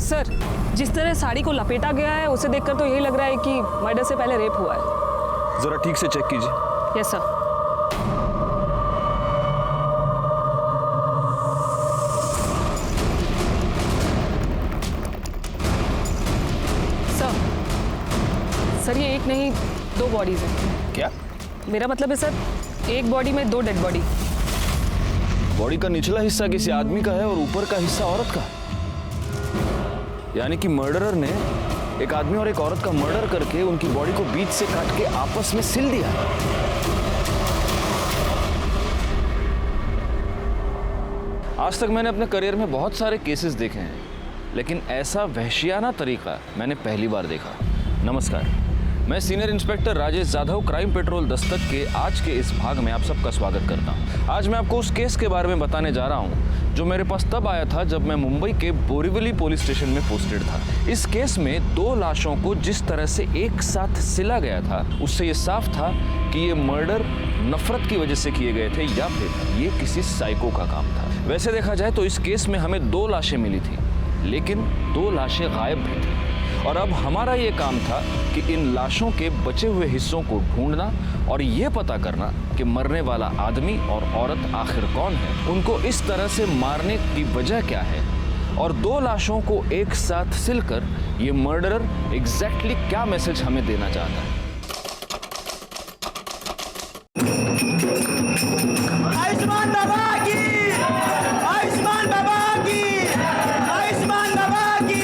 Sir, जिस तरह साड़ी को लपेटा गया है उसे देखकर तो यही लग रहा है कि मर्डर से पहले रेप हुआ है। जरा ठीक से चेक कीजिए। Yes sir. सर ये एक नहीं 2 बॉडीज हैं। क्या? मेरा मतलब है सर, एक बॉडी में 2 डेड बॉडी। बॉडी का निचला हिस्सा किसी आदमी का है और ऊपर का हिस्सा औरत का। यानी कि मर्डरर ने एक आदमी और एक औरत का मर्डर करके उनकी बॉडी को बीच से काट के आपस में सिल दिया। आज तक मैंने अपने करियर में बहुत सारे केसेस देखे हैं, लेकिन ऐसा वहशियाना तरीका मैंने पहली बार देखा। नमस्कार, मैं senior inspector Rajesh Jadhav, crime petrol Dastak के आज के इस भाग में आप सबका स्वागत करता हूं। आज मैं आपको उस केस के बारे में बताने जा रहा हूं जो मेरे पास तब आया था जब मैं मुंबई के बोरीवली पुलिस स्टेशन में पोस्टेड था। इस केस में 2 लाशों को जिस तरह से एक साथ सिला गया था, उससे ये साफ था कि ये मर्डर नफरत की वजह से किए गए थे या फिर ये किसी साइको का काम था। वैसे देखा जाए तो इस केस में हमें 2 लाशें मिली थी, लेकिन 2 लाशें गायब भी थी। और अब हमारा ये काम था कि इन लाशों के बचे हुए हिस्सों को ढूंढना और ये पता करना कि mरने वाला आदमी और औरत आखिर कौन है, उनको इस तरह से मारने की वजह क्या है, और 2 लाशों को एक साथ सिलकर ये मर्डरर एग्जैक्टली क्या मैसेज हमें देना चाहता है। आयुष्मान बाबा की, आयुष्मान बाबा की, आयुष्मान बाबा की।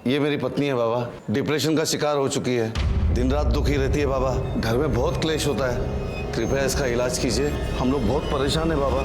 ये मेरी पत्नी है बाबा, डिप्रेशन का शिकार हो चुकी है, दिन रात दुखी रहती है बाबा, घर में बहुत क्लेश होता है, कृपया इसका इलाज कीजिए, हम लोग बहुत परेशान हैं बाबा।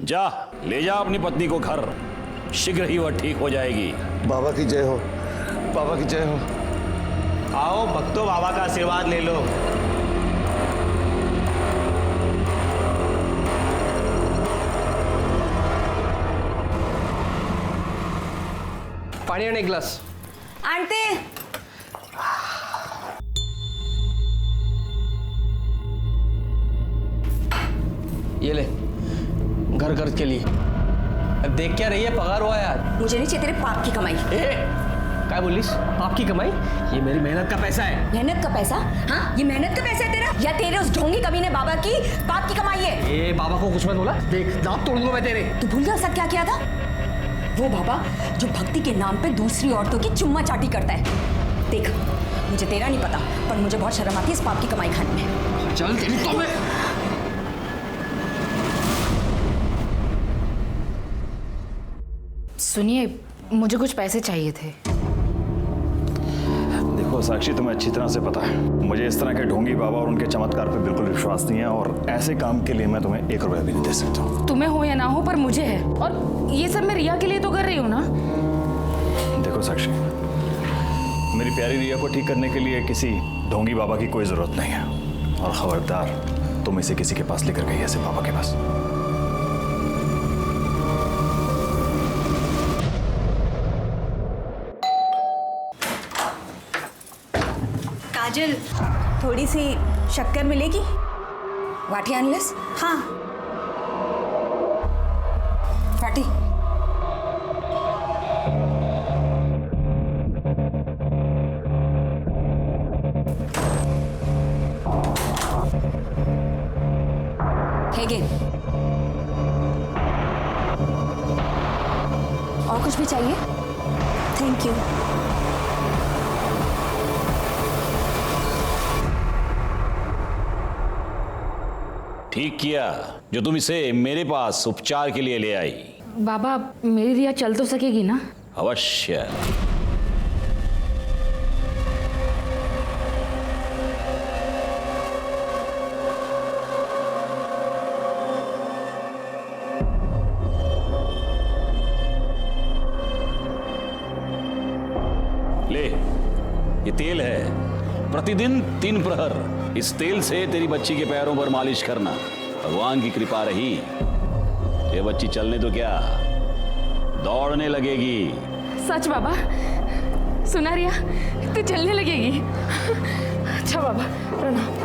जा ले जा अपनी पत्नी को घर, शीघ्र ही वह ठीक हो जाएगी। बाबा की जय हो, बाबा की जय हो। आओ भक्तों, बाबा का आशीर्वाद ले लो। पानी आणि एक ग्लास आणते। ये ले, घर खर्च के लिए। अब देख क्या रही है, पगार हुआ यार। मुझे नहीं चाहिए तेरे पाप की कमाई। क्या बोलिस? पाप की कमाई? ये मेरी मेहनत का पैसा है। मेहनत का पैसा? हाँ, ये मेहनत का पैसा है तेरा या तेरे उस ढोंगी कमीने बाबा की पाप की कमाई है? ए बाबा को कुछ मत बोला, देख दांत तोड़ दूंगा मैं तेरे। तू भूल गया उसका क्या किया था? वो बाबा जो भक्ति के नाम पे दूसरी औरतों की चुम्मा चाटी करता है। देख, मुझे तेरा नहीं पता, पर मुझे बहुत शर्म आती है इस पाप की कमाई खाने में। चल तेरी तो मैं। सुनिए, मुझे कुछ पैसे चाहिए थे। देखो साक्षी, तुम्हें अच्छी तरह से पता है मुझे इस तरह के ढोंगी बाबा और उनके चमत्कार पे बिल्कुल विश्वास नहीं है, और ऐसे काम के लिए मैं तुम्हें 1 रुपया भी नहीं दे सकता हूँ। तुम्हें हो या ना हो, पर मुझे है, और ये सब मैं रिया के लिए तो कर रही हूँ ना। देखो साक्षी, मेरी प्यारी रिया को ठीक करने के लिए किसी ढोंगी बाबा की कोई जरूरत नहीं है, और खबरदार तुम इसे किसी के पास लेकर गई ऐसे बाबा के पास। काजल, थोड़ी सी शक्कर मिलेगी? वाटी आणलंस? हाँ, वाटी। हे गे। और कुछ भी चाहिए? Thank you. ठीक किया जो तुम इसे मेरे पास उपचार के लिए ले आई। बाबा मेरी रिया चल तो सकेगी ना? अवश्य। ले, ये तेल है, प्रतिदिन 3 प्रहर इस तेल से तेरी बच्ची के पैरों पर मालिश करना। भगवान की कृपा रही, ये बच्ची चलने तो क्या, दौड़ने लगेगी। सच बाबा? सुना रिया, तू चलने लगेगी? अच्छा बाबा, प्रणाम।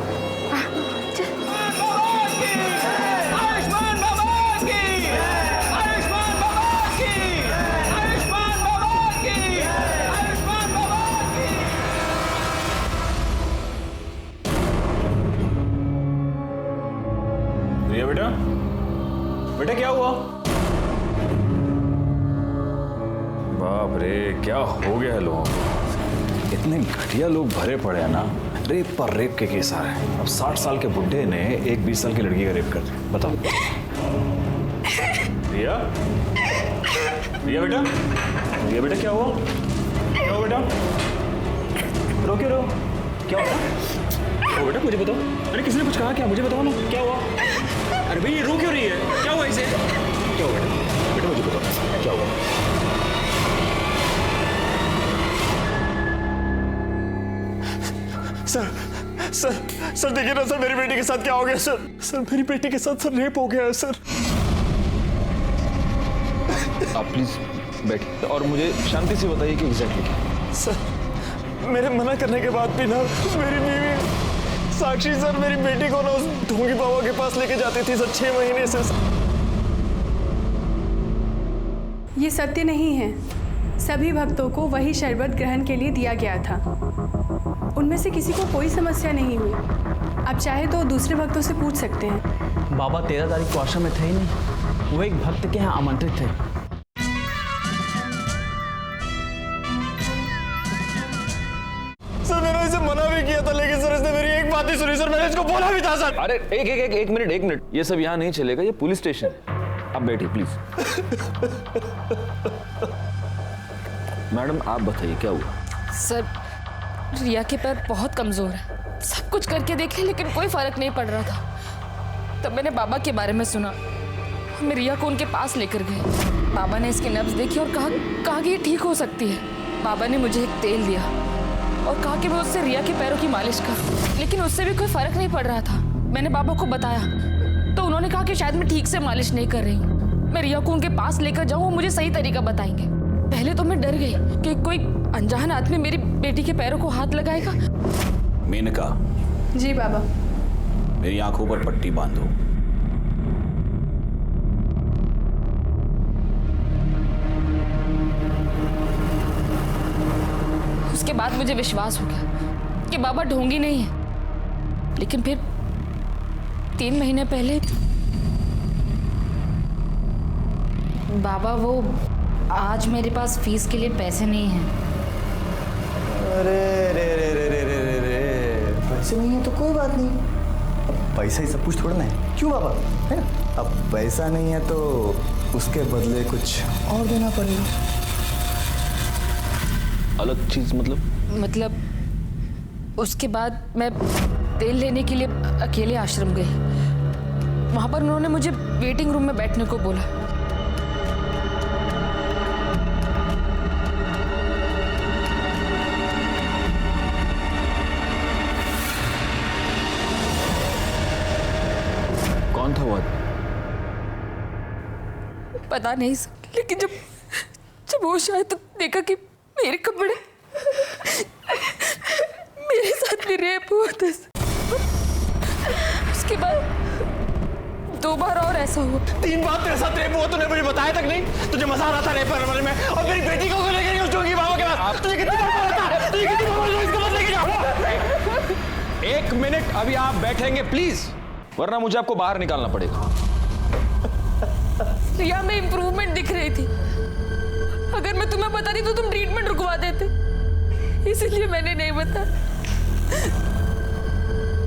रिया बेटा, बेटा क्या हुआ? बाप रे, क्या हो गया है लोगों को? इतने घटिया लोग भरे पड़े हैं ना, रेप पर रेप के केस आ रहे हैं। अब 60 साल के बुड्ढे ने एक 20 साल की लड़की का रेप कर दिया, बताओ। रिया, रिया बेटा, रिया बेटा क्या हुआ? क्या हुआ बेटा? रो क्यों रो? क्या हुआ? ओ बेटा मुझे बताओ। अरे किसी ने कुछ कहा क्या? मुझे बताओ ना, क्या हुआ? अरे भाई ये रो क्यों रही है? क्या हुआ इसे? क्या हुआ बेटा? बेटा मुझे बताओ, क्या हुआ? सर देखिए ना सर, मेरी बेटी के साथ क्या हो गया सर मेरी बेटी के साथ सर रेप हो गया है सर। आप प्लीज बैठिए और मुझे शांति से बताइए कि एग्जैक्टली क्या। सर मेरे मना करने के बाद भी ना मेरी बीवी साक्षी सर मेरी बेटी को ना उस ढोंगी बाबा के पास लेके जाती थी सर 6 महीने से। ये सत्य नहीं है। सभी भक्तों को वही शरबत ग्रहण के लिए दिया गया था। उनमें से किसी को कोई समस्या नहीं हुई। आप चाहे तो दूसरे भक्तों से पूछ सकते हैं। बाबा 13 तारीख को आश्रम में थे ही नहीं, वो एक भक्त के यहाँ आमंत्रित थे। सर मैंने इसे मना भी किया था, लेकिन सर इसने मेरी एक बात नहीं सुनी सर। मैंने इसको बोला भी था सर। अरे एक मिनट, ये सब यहाँ नहीं चलेगा, ये पुलिस स्टेशन है। अब बैठिए प्लीज। मैडम आप बताइए क्या हुआ? सर रिया के पैर बहुत कमजोर है, सब कुछ करके देखे लेकिन कोई फर्क नहीं पड़ रहा था। तब मैंने बाबा के बारे में सुना, हमें रिया को उनके पास लेकर गए। बाबा ने इसकी नब्ज देखी और कहा कि ये ठीक हो सकती है। बाबा ने मुझे एक तेल दिया और कहा कि मैं उससे रिया के पैरों की मालिश करूं, लेकिन उससे भी कोई फर्क नहीं पड़ रहा था। मैंने बाबा को बताया तो उन्होंने कहा कि शायद मैं ठीक से मालिश नहीं कर रही हूँ, मैं रिया को उनके पास लेकर जाऊँ, वो मुझे सही तरीका बताएंगे। पहले तो मैं डर गई कि कोई अनजान आदमी मेरी बेटी के पैरों को हाथ लगाएगा। मेनका। जी बाबा। मेरी आंखों पर पट्टी बांधो। उसके बाद मुझे विश्वास हो गया कि बाबा ढोंगी नहीं है। लेकिन फिर 3 महीने पहले बाबा वो आज मेरे पास फीस के लिए पैसे नहीं हैं। अरे रे रे रे रे रे रे पैसे नहीं है तो कोई बात नहीं, अब पैसा ही सब कुछ थोड़ा ना है, क्यों बाबा, है ना? अब पैसा नहीं है तो उसके बदले कुछ और देना पड़ेगा। अलग चीज मतलब उसके बाद मैं तेल लेने के लिए अकेले आश्रम गई। वहां पर उन्होंने मुझे वेटिंग रूम में बैठने को बोला। कौन था वो? पता नहीं सर, लेकिन जब होश आया तो देखा कि मेरे कपड़े मेरे साथ भी रेप हुआ था। उसके बाद 2 बार और ऐसा हुआ। 3 बार तेरे साथ रेप हुआ, तूने मुझे बताया तक नहीं? तुझे मजा आ रहा था रेप करने में, और मेरी बेटी को लेकर उस ढोंगी बाबा के पास। तुझे कितनी बार बोला था? तुझे कितनी बार बोला था इसको मत लेके जाओ? 1 मिनट, अभी आप बैठेंगे प्लीज, वरना मुझे आपको बाहर निकालना पड़ेगा। रिया में इंप्रूवमेंट दिख रही थी। अगर मैं तुम्हें बताती तो तुम ट्रीटमेंट रुकवा देते, इसलिए मैंने नहीं बताया।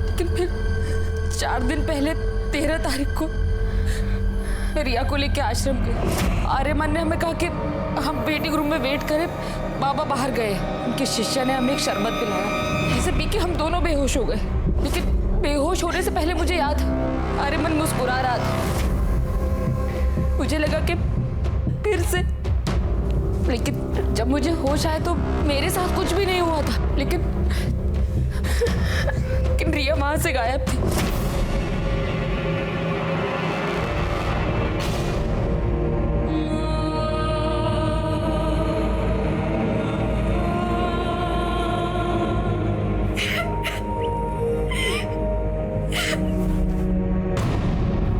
लेकिन फिर 4 दिन पहले 13 तारीख को मैं रिया को लेके आश्रम गई। आर्यमान ने हमें कहा कि हम वेटिंग रूम में वेट करें, बाबा बाहर गए। उनके शिष्य ने हमें एक शरबत पिलाया, जिसे पी के हम दोनों बेहोश हो गए। लेकिन बेहोश होने से पहले मुझे याद, आर्यमान मुस्कुरा रहा था। मुझे लगा कि फिर से, लेकिन जब मुझे होश आया तो मेरे साथ कुछ भी नहीं हुआ था। लेकिन रिया वहां से गायब थी।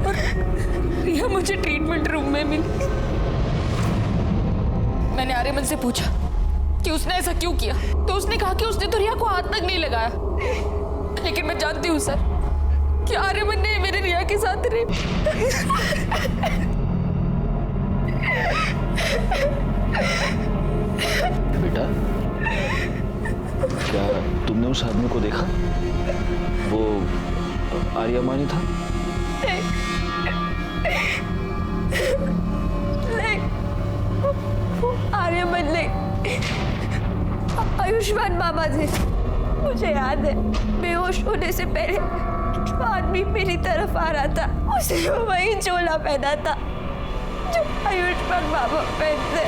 और रिया मुझे ट्रीटमेंट रूम में मिली। मैंने आर्यमन से पूछा कि उसने ऐसा क्यों किया, तो उसने कहा कि उसने तो रिया को हाथ तक नहीं लगाया। लेकिन मैं जानती हूँ सर कि आर्यमन ने मेरे रिया के साथ रेप। बेटा, क्या तुमने उस आदमी को देखा? वो आर्यमानी था? नहीं, आर्यमन नहीं, आयुष्मान बाबा थे। मुझे याद है, बेहोश होने से पहले जो आदमी मेरी तरफ आ रहा था, उसने वही चोला पहना था जो आयुष्मान बाबा पहनते।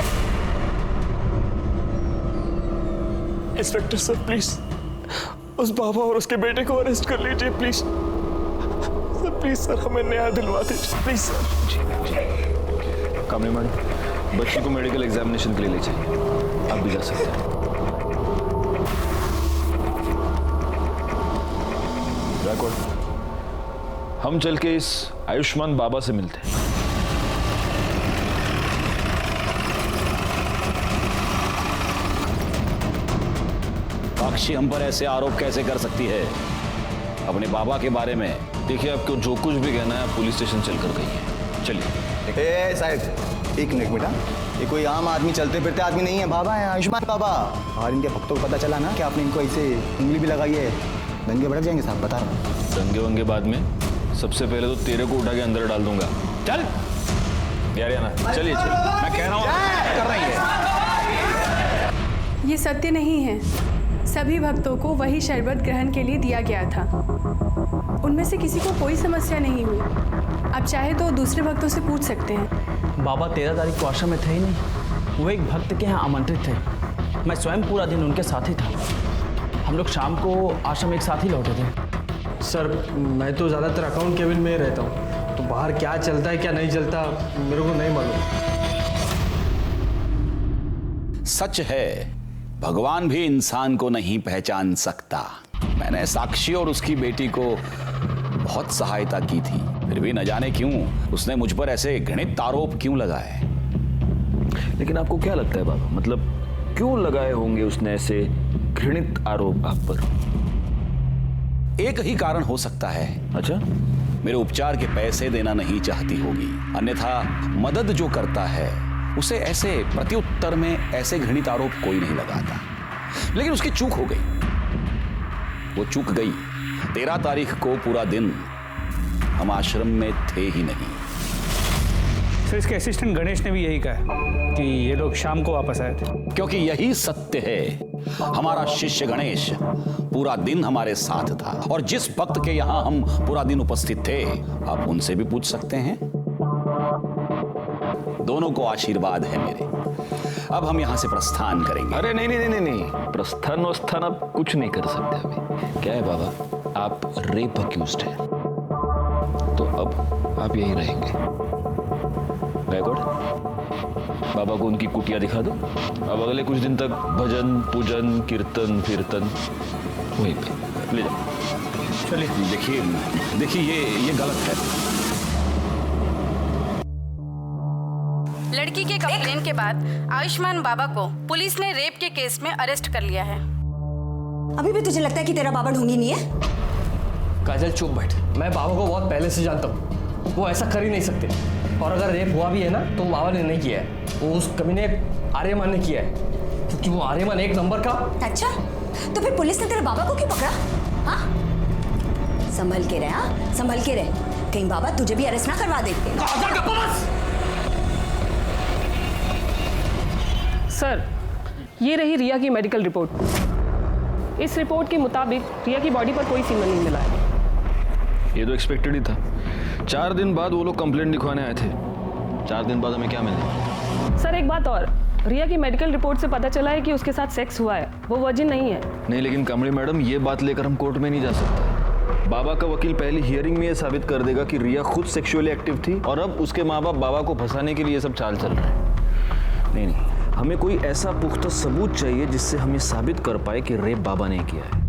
इंस्पेक्टर सर प्लीज उस बाबा और उसके बेटे को अरेस्ट कर लीजिए प्लीज सर। प्लीज सर, हमें न्याय दिलवा दीजिए प्लीज सर। कामनी मैडम, बच्ची को मेडिकल एग्जामिनेशन के लिए ले जाइए। आप भी जा सकते हैं। हम चल के इस आयुष्मान बाबा से मिलते हैं। साक्षी हम पर ऐसे आरोप कैसे कर सकती है अपने बाबा के बारे में? देखिए, आपको जो कुछ भी कहना है पुलिस स्टेशन चलकर गई है। चलिए। साहब एक मिनट बेटा, ये कोई आम आदमी, चलते फिरते आदमी नहीं है, बाबा है, आयुष्मान बाबा। और इनके भक्तों को पता चला ना कि आपने इनको ऐसे उंगली भी लगाई है, दंगे भड़क जाएंगे साहब, बता रहा हूँ। दंगे वंगे बाद में, सबसे पहले तो तेरे को उठा के अंदर डाल दूंगा। चल यार, चलिए चल, मैं कह रहा हूँ कर रही है। ये सत्य नहीं है। सभी भक्तों को वही शरबत ग्रहण के लिए दिया गया था। उनमें से किसी को कोई समस्या नहीं हुई। आप चाहे तो दूसरे भक्तों से पूछ सकते हैं। बाबा 13 तारीख को आश्रम में थे ही नहीं, वो एक भक्त के यहाँ आमंत्रित थे। मैं स्वयं पूरा दिन उनके साथ ही था। हम लोग शाम को आश्रम एक साथ ही लौटे थे। सर, मैं तो ज़्यादातर अकाउंट केबिन में ही रहता हूँ, तो बाहर क्या चलता है क्या नहीं चलता मेरे को नहीं मालूम। सच है, भगवान भी इंसान को नहीं पहचान सकता। मैंने साक्षी और उसकी बेटी को बहुत सहायता की थी, फिर भी न जाने क्यों उसने मुझ पर ऐसे घृणित आरोप क्यों लगाए। लेकिन आपको क्या लगता है बाबा, मतलब क्यों लगाए होंगे उसने ऐसे घृणित आरोप आप पर? एक ही कारण हो सकता है। अच्छा? मेरे उपचार के पैसे देना नहीं चाहती होगी, अन्यथा मदद जो करता है उसे ऐसे प्रत्युत्तर में ऐसे घृणित आरोप कोई नहीं लगाता। लेकिन उसकी चूक हो गई, वो चूक गई। 13 तारीख को पूरा दिन हम आश्रम में थे ही नहीं। सर, इसके असिस्टेंट गणेश ने भी यही कहा कि ये लोग शाम को वापस आए थे। क्योंकि यही सत्य है, हमारा शिष्य गणेश पूरा दिन हमारे साथ था, और जिस भक्त के यहां हम पूरा दिन उपस्थित थे, आप उनसे भी पूछ सकते हैं। दोनों को आशीर्वाद है मेरे। अब हम यहां से प्रस्थान करेंगे। अरे नहीं नहीं नहीं नहीं, प्रस्थान वस्थान आप कुछ नहीं कर सकते अभी। क्या है बाबा, आप रेप अक्यूज्ड हैं, तो अब आप यहीं रहेंगे। गायकवाड़, बाबा को उनकी कुटिया दिखा दो। अब अगले कुछ दिन तक भजन पूजन कीर्तन फिरतन वहीं पे ले जाओ। चलिए। देखिए ये गलत है। लड़की के कंप्लेन के बाद आयुष्मान बाबा को पुलिस ने रेप के केस में अरेस्ट कर लिया है। अभी भी तुझे लगता है कि तेरा बाबा ढोंगी नहीं है? काजल चुप बैठ। मैं बाबा को बहुत पहले से जानता हूँ, वो ऐसा कर ही नहीं सकते। और अगर रेप हुआ भी है ना, तो बाबा ने नहीं किया है, वो उस कमीने आर्यमान ने किया है, क्योंकि वो आर्यमान एक नंबर का। अच्छा, तो फिर पुलिस ने तेरे बाबा को क्यों पकड़ा? हाँ, संभल के रहे, हाँ संभल के रहे, कहीं बाबा तुझे भी अरेस्ट ना करवा देते। सर, ये रही रिया की मेडिकल रिपोर्ट। इस रिपोर्ट के मुताबिक रिया की बॉडी पर कोई सीमन नहीं मिला है। ये तो एक्सपेक्टेड ही था। 4 दिन बाद वो लोग कंप्लेंट लिखवाने आए थे। 4 दिन बाद हमें क्या मिले? सर एक बात और, रिया की मेडिकल रिपोर्ट से पता चला है कि उसके साथ सेक्स हुआ है, वो वर्जिन नहीं है। नहीं, लेकिन कमली मैडम, ये बात लेकर हम कोर्ट में नहीं जा सकते। बाबा का वकील पहली हियरिंग में ये साबित कर देगा कि रिया खुद सेक्सुअली एक्टिव थी और अब उसके माँ बाप बाबा को फंसाने के लिए ये सब चाल चल रहे हैं। नहीं, हमें कोई ऐसा पुख्ता सबूत चाहिए जिससे हम ये साबित कर पाए कि रेप बाबा ने किया है।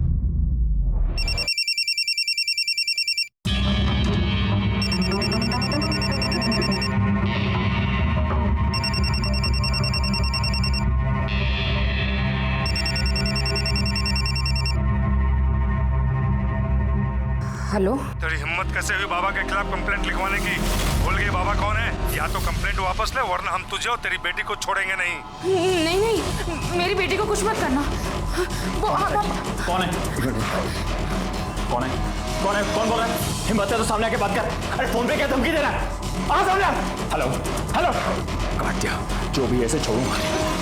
हेलो, तेरी हिम्मत कैसे हुई बाबा के खिलाफ कंप्लेंट लिखवाने की? भूल गई बाबा कौन है? या तो कंप्लेंट वापस ले, वरना हम तुझे और तेरी बेटी को छोड़ेंगे नहीं। नहीं, मेरी बेटी को कुछ मत करना। वो कौन है? कौन है? कौन है? कौन बोल रहा है? हिम्मत है तो सामने आके बात कर। अरे फोन पे क्या धमकी दे रहा है? आ सामने। हेलो हेलो, काट दिया। जो भी ऐसे छोड़ूंगा।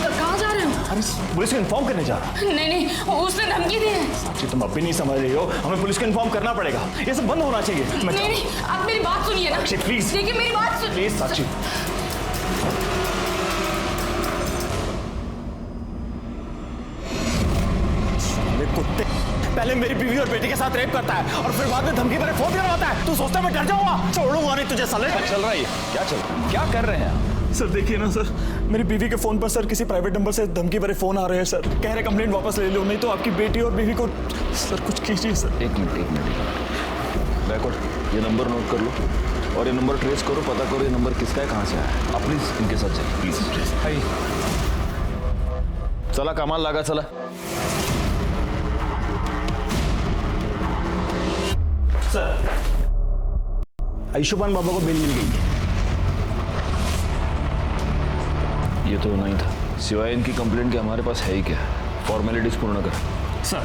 कहाँ जा रहे हो? अरे पुलिस को इन्फॉर्म करने जा रहा। नहीं, उसने धमकी दी है। साक्षी, तुम अब भी नहीं समझ रही हो, हमें पुलिस को इन्फॉर्म करना पड़ेगा। ये सब बंद होना चाहिए। नहीं, आप मेरी बात सुनिए ना। साक्षी प्लीज, देखिए मेरी बात सुनिए प्लीज साक्षी। कुत्ते, पहले मेरी बीवी और बेटी के साथ रेप करता है और फिर बाद में धमकी भरे फोन करवाता है। तू सोचता है मैं डर जाऊंगा? छोड़ूंगा नहीं तुझे साले। क्या चल रहा है? क्या चल रहा है? क्या कर रहे हैं आप? सर देखिए ना सर, मेरी बीवी के फोन पर सर किसी प्राइवेट नंबर से धमकी भरे फोन आ रहे हैं सर। कह रहे कंप्लेंट वापस ले लो, नहीं तो आपकी बेटी और बीवी को। सर कुछ कीजिए सर। एक मिनट। बैकवर्ड, ये नंबर नोट कर लो और ये नंबर ट्रेस करो, पता करो ये नंबर किसका है, कहाँ से आया है। आप प्लीज इनके साथ चलिए, प्लीज। हाय, चला कमाल लगा। चला सर, आयुष्मान बाबा को बेल मिल गई है। ये तो नहीं था। सिवाय इनकी कंप्लेंट के हमारे पास है ही क्या? फॉर्मेलिटीज पूर्ण कर। सर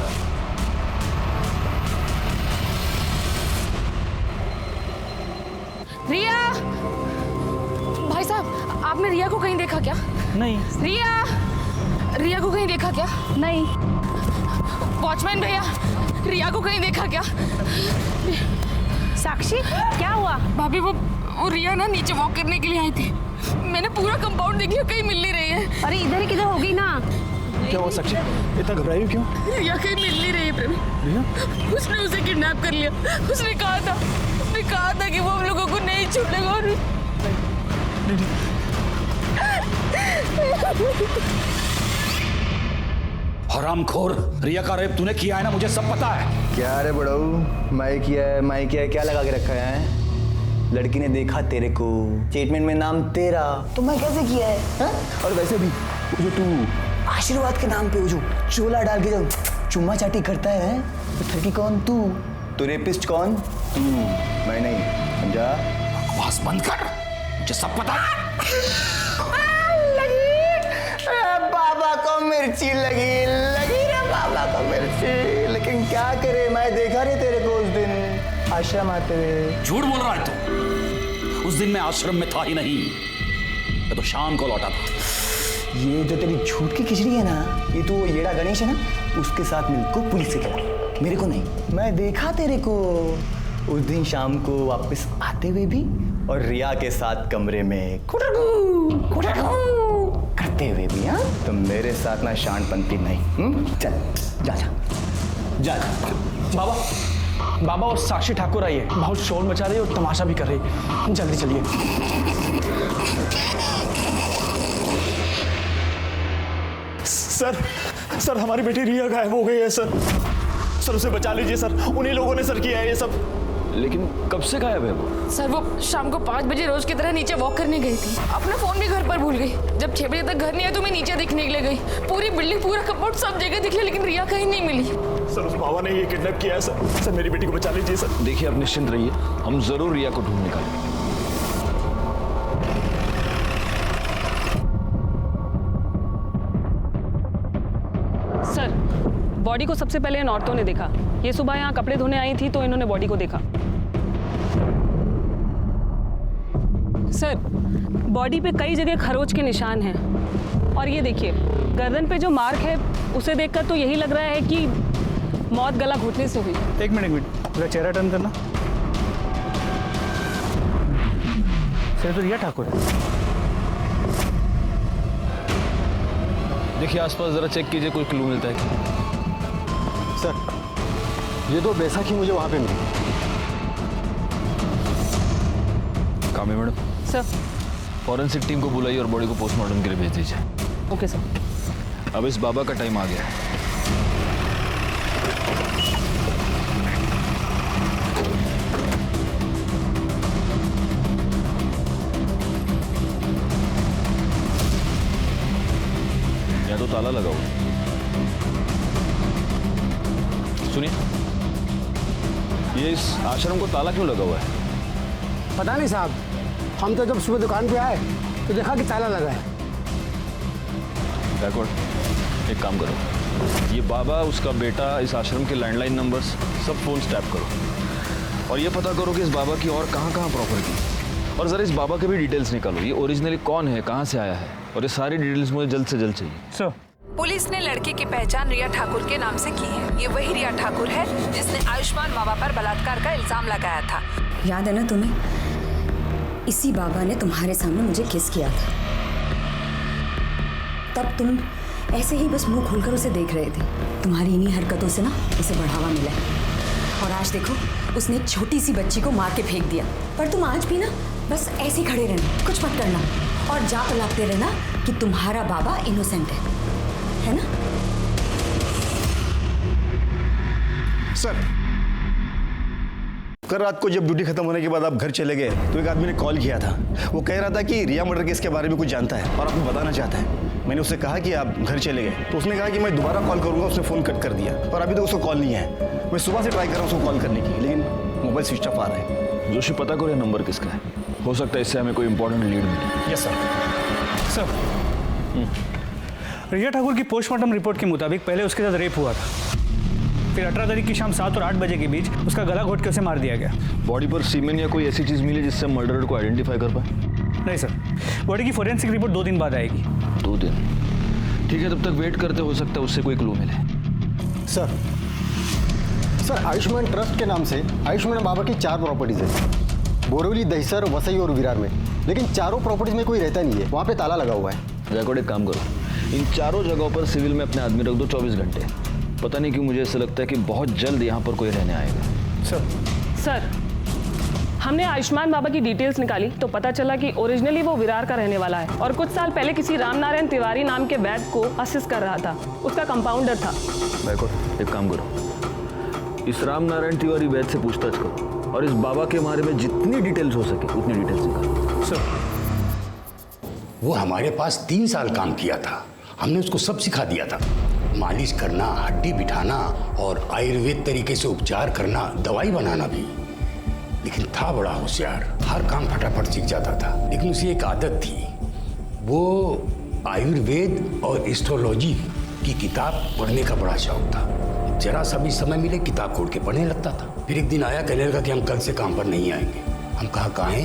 रिया, भाई साहब, आपने रिया को कहीं देखा क्या? नहीं। रिया को कहीं देखा क्या? नहीं। वॉचमैन भैया, रिया को कहीं देखा क्या? साक्षी, क्या हुआ? भाभी, वो रिया ना नीचे वॉक करने के लिए आई थी। मैंने पूरा कंपाउंड देख लिया, कहीं मिल नहीं रही है। अरे इधर ही किधर होगी ना। क्या हुआ साक्षी? इतना घबराई क्यों? रिया कहीं मिल नहीं रही है प्रवीण। रिया? उसने उसे किडनैप कर लिया। उसने कहा था कि वो हम लोगों को नहीं छोड़ेगा और हरामखोर, रिया का रेप तूने किया है ना, मुझे सब पता है। क्या रे बड़ाऊ, मैं किया है, क्या लगा के रखा है? लड़की ने देखा तेरे को, स्टेटमेंट में नाम तेरा, तो मैं कैसे किया है हा? और वैसे भी वो जो तू आशीर्वाद के नाम पे वो जो चोला डाल के जो चुम्मा चाटी करता है, तो ठगी कौन? तू रेपिस्ट कौन? तू, मैं नहीं, समझा? बकवास बंद कर, मुझे सब पता है। बाबा को मिर्ची लगी रे बाबा को मिर्ची। लेकिन क्या करे, मैं देखा रे तेरे को उस दिन आश्रम आते हुए। झूठ बोल रहा है तू। उस दिन मैं आश्रम में था ही नहीं, मैं तो शाम को लौटा था। ये जो तेरी झूठ की खिचड़ी है ना, ये तो येड़ा गणेश है ना, उसके साथ मिलको पुलिस से गया, मेरे को नहीं। मैं देखा तेरे को उस दिन शाम को वापस आते हुए भी, और रिया के साथ कमरे में करते हुए भी। हाँ, तो मेरे साथ ना शानपंती नहीं। चल जा जा जा। बाबा और साक्षी ठाकुर आई है, बहुत शोर मचा रही है और तमाशा भी कर रही है। जल्दी चलिए। सर हमारी बेटी रिया गायब हो गई है सर, उसे बचा लीजिए सर। उन्हीं लोगों ने सर किया है ये सब। लेकिन कब से गायब है वो? सर, वो शाम को 5 बजे रोज की तरह नीचे वॉक करने गई थी। अपना फोन भी घर पर भूल गई। जब 6 बजे तक घर नहीं आया तो मैं नीचे दिखने के लिए गई। पूरी बिल्डिंग, पूरा कंपाउंड, सब जगह दिख लिया, लेकिन रिया कहीं नहीं मिली। सर उस बाबा ने ये किडनैप किया है सर। मेरी बेटी को बचा लीजिए सर। देखिए, आप निश्चिंत रहिए, हम जरूर रिया को ढूंढ निकालेंगे। सर, बॉडी को सबसे पहले इन औरतों ने देखा। ये सुबह यहाँ कपड़े धोने आई थी तो इन्होंने बॉडी को देखा। सर, बॉडी पे कई जगह खरोच के निशान हैं और ये देखिए गर्दन पे जो मार्क है उसे देखकर तो यही लग रहा है कि मौत गला घोटने से हुई। एक मिनट, पूरा चेहरा टर्न करना। सर, तो रिया ठाकुर है। देखिए आसपास जरा चेक कीजिए, कोई क्लू मिलता है क्या? सर, ये तो बैसाखी मुझे वहाँ पे मिली। कामी मैडम, सर। फॉरेंसिक टीम को बुलाइए और बॉडी को पोस्टमार्टम के लिए भेज दीजिए। Okay sir. अब इस बाबा का टाइम आ गया है। या तो ताला लगा हुआ। सुनिए, ये इस आश्रम को ताला क्यों लगा हुआ है? पता नहीं साहब, हम तो जब सुबह दुकान पे आए तो देखा कि ताला लगा है। बैकवर्ड, एक काम करो, ये बाबा, उसका बेटा, इस आश्रम के लैंडलाइन नंबर्स सब फोन टैप करो और ये पता करो कि इस बाबा की और कहाँ प्रॉपर्टी, और जरा इस बाबा के भी डिटेल्स निकालो। ये ओरिजिनली कौन है, कहाँ से आया है, और ये सारी डिटेल्स मुझे जल्द से जल्द चाहिए। सर, पुलिस ने लड़के की पहचान रिया ठाकुर के नाम से की है। ये वही रिया ठाकुर है जिसने आयुष्मान बाबा पर बलात्कार का इल्जाम लगाया था। याद है ना तुम्हें? इसी बाबा ने तुम्हारे सामने मुझे किस किया था। तब तुम ऐसे ही बस मुंह खोलकर उसे देख रहे थे। तुम्हारी इन्हीं हरकतों से ना उसे बढ़ावा मिला और आज देखो उसने एक छोटी सी बच्ची को मार के फेंक दिया। पर तुम आज भी ना बस ऐसे ही खड़े रहना, कुछ मत करना और जा पलाते रहना कि तुम्हारा बाबा इनोसेंट है ना? सर, कल रात को जब ड्यूटी खत्म होने के बाद आप घर चले गए तो एक आदमी ने कॉल किया था। वो कह रहा था कि रिया मर्डर केस के बारे में कुछ जानता है और आपको बताना चाहता है। मैंने उससे कहा कि आप घर चले गए तो उसने कहा कि मैं दोबारा कॉल करूंगा। उसने फ़ोन कट कर दिया और अभी तक उसको कॉल नहीं है। मैं सुबह से ट्राई कर रहा हूँ उसको कॉल करने की, लेकिन मोबाइल स्विच ऑफ आ रहा है। जोशी, पता करो ये नंबर किसका है, हो सकता है इससे हमें कोई इंपॉर्टेंट लीड मिले। Yes sir. रिया ठाकुर की पोस्टमार्टम रिपोर्ट के मुताबिक पहले उसके साथ रेप हुआ था, फिर 18 तारीख की शाम 7 और 8 बजे के बीच उसका गला घोट के उसे मार दिया गया। बॉडी पर सीमेन या कोई ऐसी चीज़ मिली जिससे मर्डरर को आइडेंटिफाई कर पाए? नहीं सर, बॉडी की फोरेंसिक रिपोर्ट 2 दिन बाद आएगी। 2 दिन? ठीक है, तब तक वेट करते, हो सकता है उससे कोई क्लू मिले। सर, आयुष्मान ट्रस्ट के नाम से आयुष्मान बाबा की 4 प्रॉपर्टीज है, बोरीवली, दहिसर, वसई और विरार में। लेकिन चारों प्रॉपर्टीज में कोई रहता नहीं है, वहाँ पे ताला लगा हुआ है। जैकोड, एक काम करो, इन चारों जगहों पर सिविल में अपने आदमी रख दो 24 घंटे। पता नहीं क्यों मुझे ऐसा लगता है कि बहुत जल्द यहाँ पर कोई रहने आएगा। सर, हमने आयुष्मान बाबा की डिटेल्स निकाली तो पता चला कि ओरिजिनली वो विरार का रहने वाला है और कुछ साल पहले किसी रामनारायण तिवारी नाम के वैद्य को असिस्ट कर रहा था, उसका कंपाउंडर था। बैकवर्ड, एक काम करो, इस रामनारायण तिवारी वैद्य से पूछताछ करो और इस बाबा के बारे में जितनी डिटेल्स हो सके उतनी डिटेल्स निकालो। सर, वो हमारे पास 3 साल काम किया था, हमने उसको सब सिखा दिया था। मालिश करना, हड्डी बिठाना और आयुर्वेद तरीके से उपचार करना, दवाई बनाना भी। लेकिन था बड़ा होशियार, हर काम फटाफट सीख जाता था। लेकिन उसे एक आदत थी, वो आयुर्वेद और एस्ट्रोलॉजी की किताब पढ़ने का बड़ा शौक था। जरा सा भी समय मिले किताब खोल के पढ़ने लगता था। फिर एक दिन आया, कहने लगा कि हम कल से काम पर नहीं आएंगे। हम कहा काहे?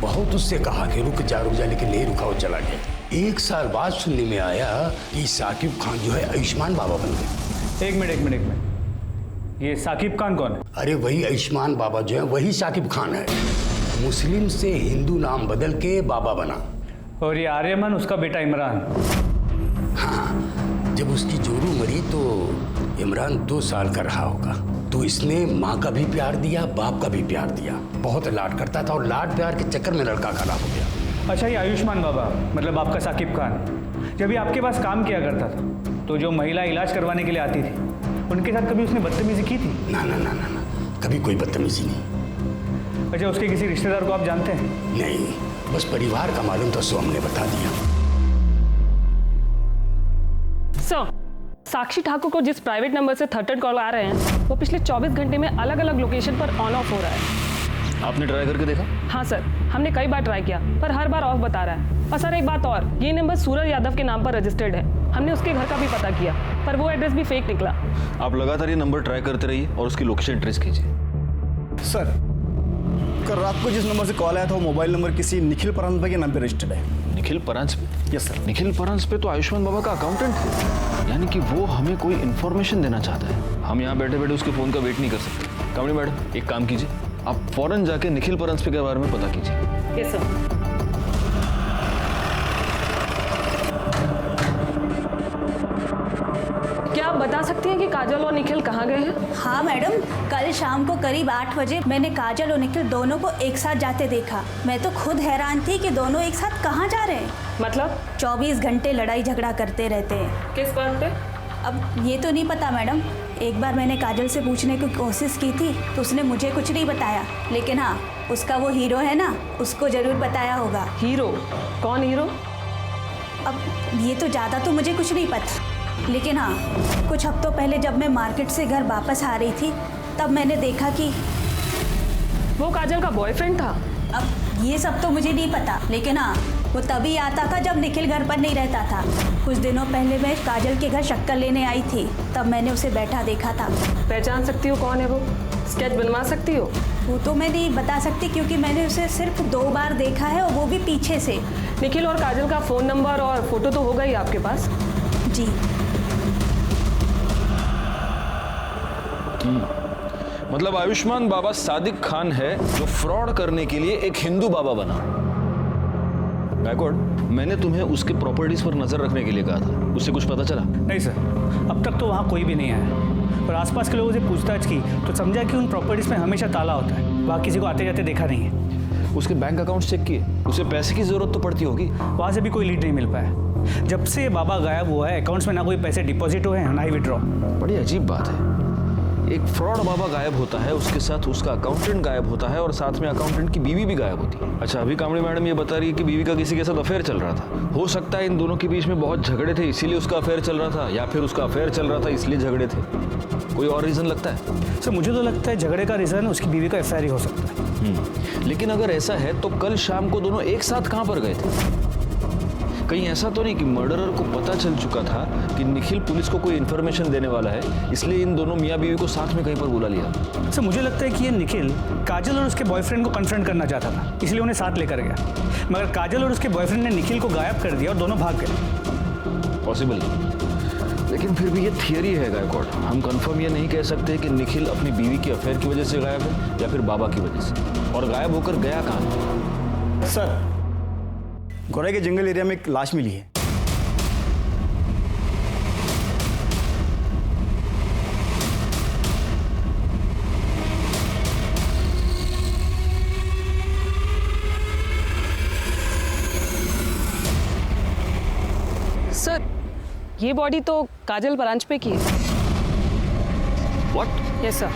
बहुत उससे कहा कि रुक जा, लेकिन नहीं रुका, वो चला गया। 1 साल बाद सुनने में आया कि साकिब खान जो है आयुष्मान बाबा बन गए। एक मिनट, ये साकिब खान कौन है? अरे वही आयुष्मान बाबा जो है वही साकिब खान है। मुस्लिम से हिंदू नाम बदल के बाबा बना। और ये आर्यमन उसका बेटा इमरान। हाँ, जब उसकी जोरू मरी तो इमरान 2 साल का रहा होगा। तो इसने माँ का भी प्यार दिया, बाप का भी प्यार दिया। बहुत लाड करता था और लाड प्यार के चक्कर में लड़का खराब हो गया। अच्छा, ये आयुष्मान बाबा मतलब आपका साकिब खान जब ये आपके पास काम किया करता था तो जो महिला इलाज करवाने के लिए आती थी उनके साथ कभी उसने बदतमीजी की थी? ना, कभी कोई बदतमीजी नहीं। अच्छा, उसके किसी रिश्तेदार को आप जानते हैं? नहीं, बस परिवार का मालूम था, सो हमने बता दिया। सर, साक्षी ठाकुर को जिस प्राइवेट नंबर से थर्ड कॉल आ रहे हैं वो पिछले 24 घंटे में अलग अलग लोकेशन पर ऑन ऑफ हो रहा है। आपने ट्राई करके देखा? हाँ सर, हमने कई बार ट्राई किया पर हर बार ऑफ बता रहा है। और सर एक बात और, ये नंबर सूरज यादव के नाम पर रजिस्टर्ड है। हमने उसके घर का भी पता किया पर वो एड्रेस भी फेक निकला। आप लगातार ये नंबर ट्राई करते रहिए और उसकी लोकेशन ट्रेस कीजिए। सर, कल रात को जिस नंबर से कॉल आया था वो मोबाइल नंबर किसी निखिल परांजपे के नाम पे रजिस्टर्ड है। निखिल परांजपे? Yes sir. निखिल परांजपे तो आयुष्मान बाबा का अकाउंटेंट है, यानी कि वो हमें कोई इन्फॉर्मेशन देना चाहता है। हम यहाँ बैठे बैठे उसके फोन का वेट नहीं कर सकते। कामड़ी मैडम, एक काम कीजिए, आप फौरन जाके निखिल परांजपे के बारे में पता कीजिए। Yes sir. क्या आप बता सकती हैं कि काजल और निखिल कहाँ गए हैं? हाँ मैडम, कल शाम को करीब 8 बजे मैंने काजल और निखिल दोनों को एक साथ जाते देखा। मैं तो खुद हैरान थी कि दोनों एक साथ कहाँ जा रहे हैं। मतलब 24 घंटे लड़ाई झगड़ा करते रहते हैं। किस बात पे? अब ये तो नहीं पता मैडम। एक बार मैंने काजल से पूछने की कोशिश की थी तो उसने मुझे कुछ नहीं बताया, लेकिन हाँ उसका वो हीरो है ना, उसको जरूर बताया होगा। हीरो? कौन हीरो? अब ये तो ज़्यादा तो मुझे कुछ नहीं पता, लेकिन हाँ कुछ हफ्तों पहले जब मैं मार्केट से घर वापस आ रही थी तब मैंने देखा कि वो काजल का बॉयफ्रेंड था। अब ये सब तो मुझे नहीं पता, लेकिन हाँ वो तभी आता था जब निखिल घर पर नहीं रहता था। कुछ दिनों पहले मैं काजल के घर शक्कर लेने आई थी, तब मैंने उसे बैठा देखा था। पहचान सकती हो कौन है वो? स्केच बनवा सकती हो? वो तो मैं नहीं बता सकती क्योंकि मैंने उसे सिर्फ 2 बार देखा है और वो भी पीछे से। निखिल और काजल का फ़ोन नंबर और फोटो तो होगा ही आपके पास? जी। मतलब आयुष्मान बाबा सादिक खान है जो फ्रॉड करने के लिए एक हिंदू बाबा बना। गायकवाड़, मैंने तुम्हें उसके प्रॉपर्टीज पर नजर रखने के लिए कहा था, उससे कुछ पता चला? नहीं सर, अब तक तो वहाँ कोई भी नहीं आया और आसपास के लोगों से पूछताछ की तो समझा कि उन प्रॉपर्टीज में हमेशा ताला होता है, वहाँ किसी को आते जाते देखा नहीं है। उसके बैंक अकाउंट चेक किए? उसे पैसे की जरूरत तो पड़ती होगी। वहाँ से भी कोई लीड नहीं मिल पाया। जब से बाबा गायब हुआ है अकाउंट्स में ना कोई पैसे डिपॉजिट हुए हैं ना ही विड्रॉ। बड़ी अजीब बात है, एक फ्रॉड बाबा गायब होता है, उसके साथ उसका अकाउंटेंट गायब होता है और साथ में अकाउंटेंट की बीवी भी गायब होती है। अच्छा, अभी कामड़ी मैडम ये बता रही है कि बीवी का किसी के साथ अफेयर चल रहा था। हो सकता है इन दोनों के बीच में बहुत झगड़े थे इसीलिए उसका अफेयर चल रहा था, या फिर उसका अफेयर चल रहा था इसलिए झगड़े थे। कोई और रीजन लगता है? सर मुझे तो लगता है झगड़े का रीजन उसकी बीवी का अफेयर ही हो सकता है। लेकिन अगर ऐसा है तो कल शाम को दोनों एक साथ कहाँ पर गए थे? कहीं ऐसा तो नहीं कि मर्डरर को पता चल चुका था कि निखिल पुलिस को कोई इन्फॉर्मेशन देने वाला है, इसलिए इन दोनों मियाँ बीवी को साथ में कहीं पर बुला लिया? सर मुझे लगता है कि ये निखिल काजल और उसके बॉयफ्रेंड को कन्फ्रंट करना चाहता था, इसलिए उन्हें साथ लेकर गया, मगर काजल और उसके बॉयफ्रेंड ने निखिल को गायब कर दिया और दोनों भाग गए। पॉसिबल, लेकिन फिर भी ये थियरी है गायकवाड़। हम कंफर्म ये नहीं कह सकते कि निखिल अपनी बीवी की अफेयर की वजह से गायब है या फिर बाबा की वजह से, और गायब होकर गया कहाँ? सर गोरे के जंगल एरिया में एक लाश मिली है। सर ये बॉडी तो काजल परांजपे की है। व्हाट? Yes sir.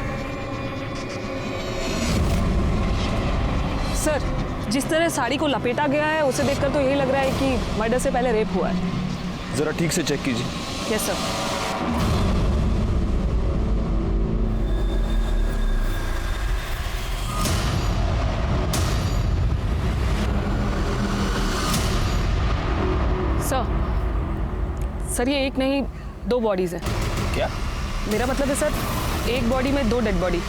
सर जिस तरह साड़ी को लपेटा गया है उसे देखकर तो यही लग रहा है कि मर्डर से पहले रेप हुआ है। जरा ठीक से चेक कीजिए। Yes sir. सर ये एक नहीं 2 बॉडीज हैं। क्या? मेरा मतलब है सर एक बॉडी में 2 डेड बॉडी।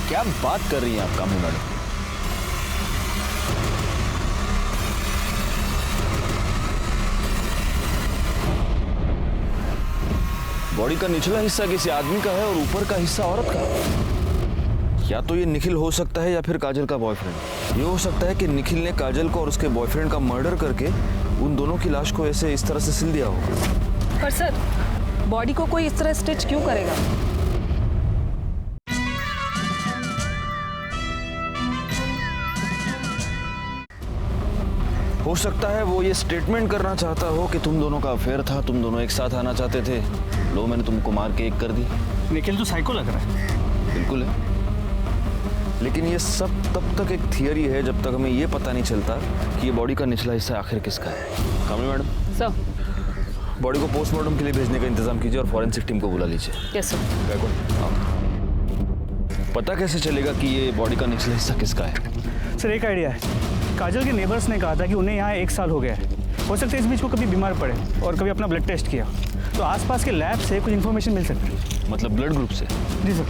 क्या बात कर रही हैं आप कामड़ी मैडम? बॉडी का निचला हिस्सा किसी आदमी का है और ऊपर का हिस्सा औरत का। या तो ये निखिल हो सकता है या फिर काजल का बॉयफ्रेंड। ये हो सकता है कि निखिल ने काजल को और उसके बॉयफ्रेंड का मर्डर करके उन दोनों की लाश को ऐसे इस तरह से सिल दिया होगा। पर सर बॉडी को कोई इस तरह स्टिच क्यों करेगा? हो सकता है वो ये स्टेटमेंट करना चाहता हो कि तुम दोनों का अफेयर था, तुम दोनों एक साथ आना चाहते थे, लो मैंने तुमको मार के एक कर दी। निखिल तो साइको लग रहा है। बिल्कुल है, लेकिन ये सब तब तक एक थियरी है जब तक हमें ये पता नहीं चलता कि ये बॉडी का निचला हिस्सा आखिर किसका है। कामड़ी मैडम सर बॉडी को पोस्टमार्टम के लिए भेजने का इंतजाम कीजिए और फॉरेंसिक टीम को बुला लीजिए। Yes sir. पता कैसे चलेगा कि ये बॉडी का निचला हिस्सा किसका है? सर एक आइडिया है, काजल के नेबर्स ने कहा था कि उन्हें यहाँ 1 साल हो गया है, हो सकता है इस बीच वो कभी बीमार पड़े और कभी अपना ब्लड टेस्ट किया, तो आसपास के लैब से कुछ इन्फॉर्मेशन मिल सकती है। मतलब ब्लड ग्रुप से? जी सर।